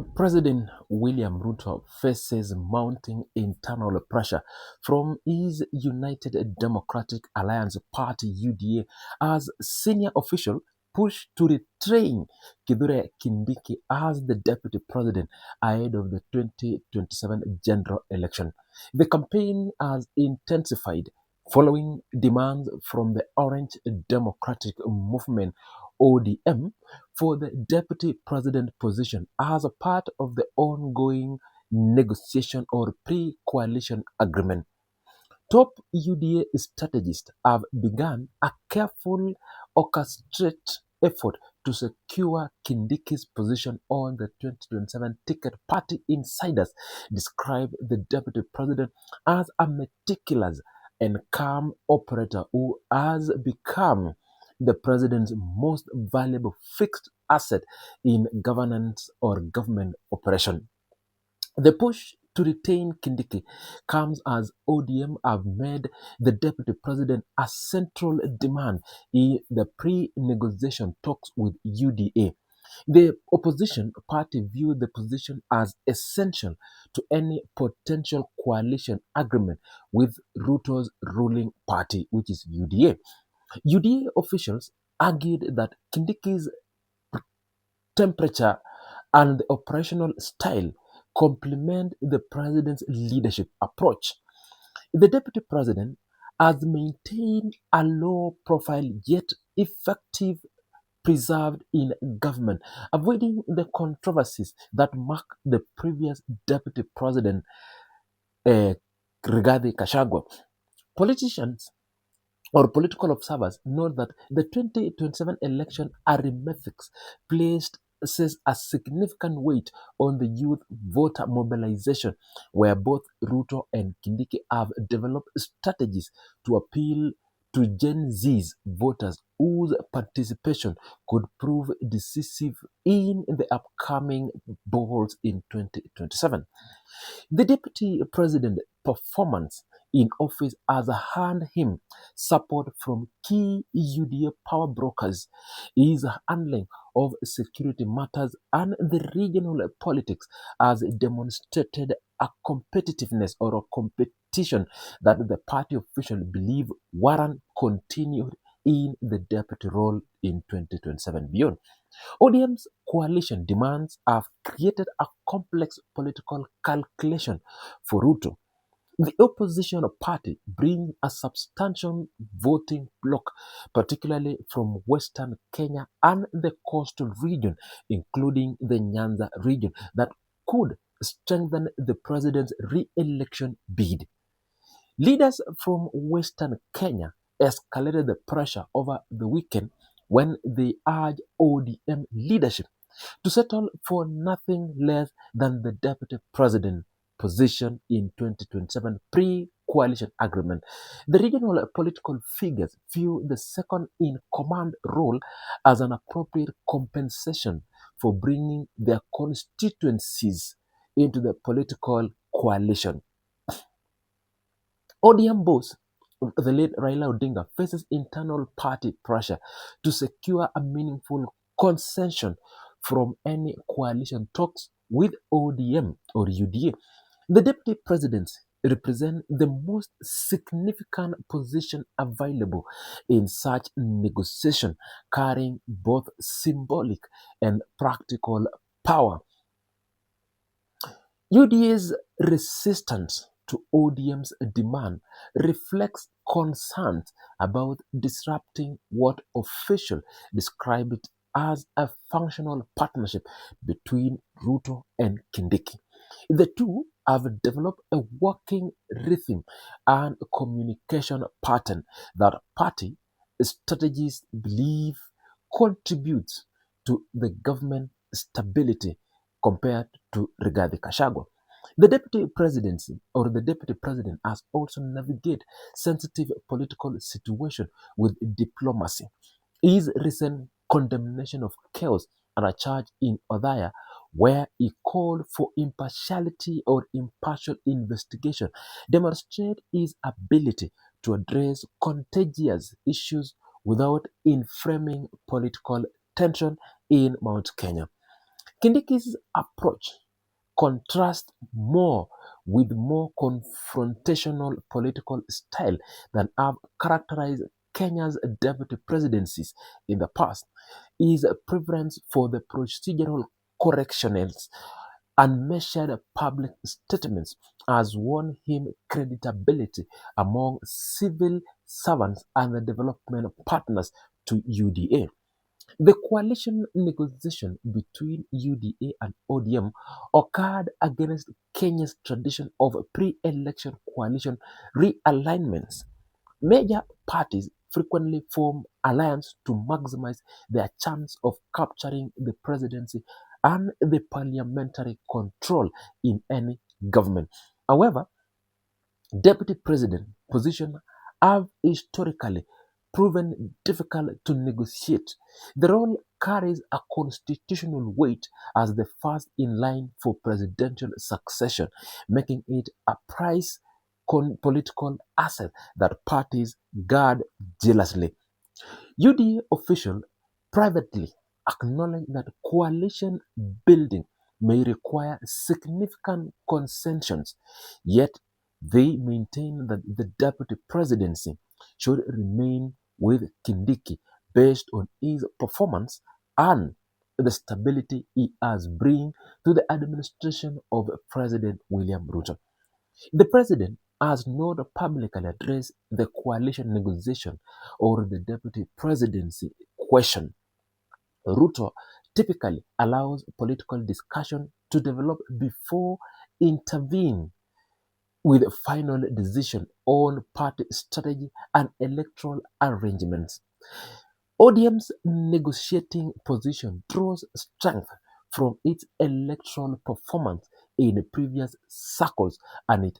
President William Ruto faces mounting internal pressure from his United Democratic Alliance Party UDA as senior official push to retrain Kithure Kindiki as the deputy president ahead of the 2027 general election. The campaign has intensified following demands from the Orange Democratic Movement ODM for the deputy president position as a part of the ongoing negotiation or pre-coalition agreement. Top UDA strategists have begun a careful, orchestrated effort to secure Kindiki's position on the 2027 ticket. Party insiders describe the deputy president as a meticulous and calm operator who has become the president's most valuable fixed asset in governance or government operation. The push to retain Kindiki comes as ODM have made the deputy president a central demand in the pre-negotiation talks with UDA. The opposition party viewed the position as essential to any potential coalition agreement with Ruto's ruling party, which is UDA. UDA officials argued that Kindiki's temperature and the operational style complement the president's leadership approach. The deputy president has maintained a low profile yet effective preserved in government, avoiding the controversies that marked the previous deputy president, uh, Rigathi Gachagua. Politicians or political observers note that the 2027 election arithmetics places a significant weight on the youth voter mobilization, where both Ruto and Kindiki have developed strategies to appeal to Gen Z's voters whose participation could prove decisive in the upcoming polls in 2027. The deputy president performance in office has earned him support from key UDA power brokers. His handling of security matters and the regional politics has demonstrated a competitiveness or a competition that the party officials believe warrant continued in the deputy role in 2027 beyond. ODM's coalition demands have created a complex political calculation for Ruto. The opposition party brings a substantial voting bloc, particularly from Western Kenya and the coastal region, including the Nyanza region, that could strengthen the president's re-election bid. Leaders from Western Kenya escalated the pressure over the weekend when they urged ODM leadership to settle for nothing less than the deputy president position in 2027 pre-coalition agreement. The regional political figures view the second in command role as an appropriate compensation for bringing their constituencies into the political coalition. ODM boss, the late Raila Odinga, faces internal party pressure to secure a meaningful concession from any coalition talks with ODM or UDA. The deputy presidents represent the most significant position available in such negotiation, carrying both symbolic and practical power. UDA's resistance to ODM's demand reflects concerns about disrupting what officials describe it as a functional partnership between Ruto and Kindiki. The two have developed a working rhythm and communication pattern that party strategists believe contributes to the government stability compared to Rigathi Gachagua. The deputy presidency or the deputy president has also navigated sensitive political situation with diplomacy. His recent condemnation of chaos and a charge in Odhaya where he called for impartiality or impartial investigation demonstrate his ability to address contagious issues without inflaming political tension in Mount Kenya. Kindiki's approach contrasts more with more confrontational political style that have characterized Kenya's deputy presidencies in the past. His preference for the procedural corrections and measured public statements has won him credibility among civil servants and the development partners to UDA. The coalition negotiation between UDA and ODM occurred against Kenya's tradition of pre-election coalition realignments. Major parties frequently form alliances to maximize their chance of capturing the presidency and the parliamentary control in any government. However, deputy president positions have historically proven difficult to negotiate. The role carries a constitutional weight as the first in line for presidential succession, making it a prize political asset that parties guard jealously. UDA officials privately acknowledge that coalition building may require significant concessions, yet they maintain that the deputy presidency should remain with Kindiki based on his performance and the stability he has bring to the administration of President William Ruto. The president has not publicly addressed the coalition negotiation or the deputy presidency question. Ruto typically allows political discussion to develop before intervening with a final decision on party strategy and electoral arrangements. ODM's negotiating position draws strength from its electoral performance in previous cycles and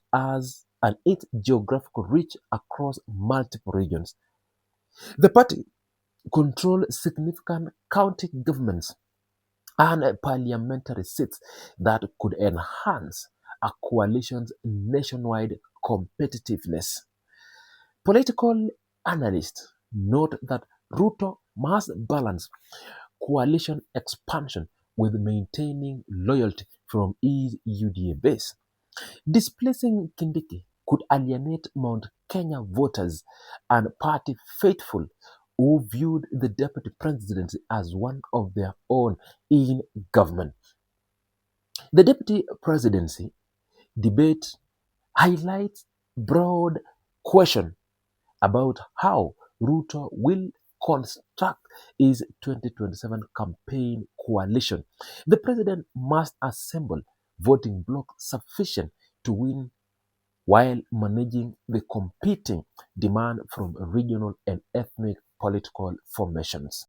its geographical reach across multiple regions. The party controls significant county governments and parliamentary seats that could enhance a coalition's nationwide competitiveness. Political analysts note that Ruto must balance coalition expansion with maintaining loyalty from his UDA base. Displacing Kindiki could alienate Mount Kenya voters and party faithful who viewed the deputy presidency as one of their own in government. The deputy presidency debate highlights broad question about how Ruto will construct his 2027 campaign coalition. The president must assemble voting bloc sufficient to win while managing the competing demand from regional and ethnic political formations.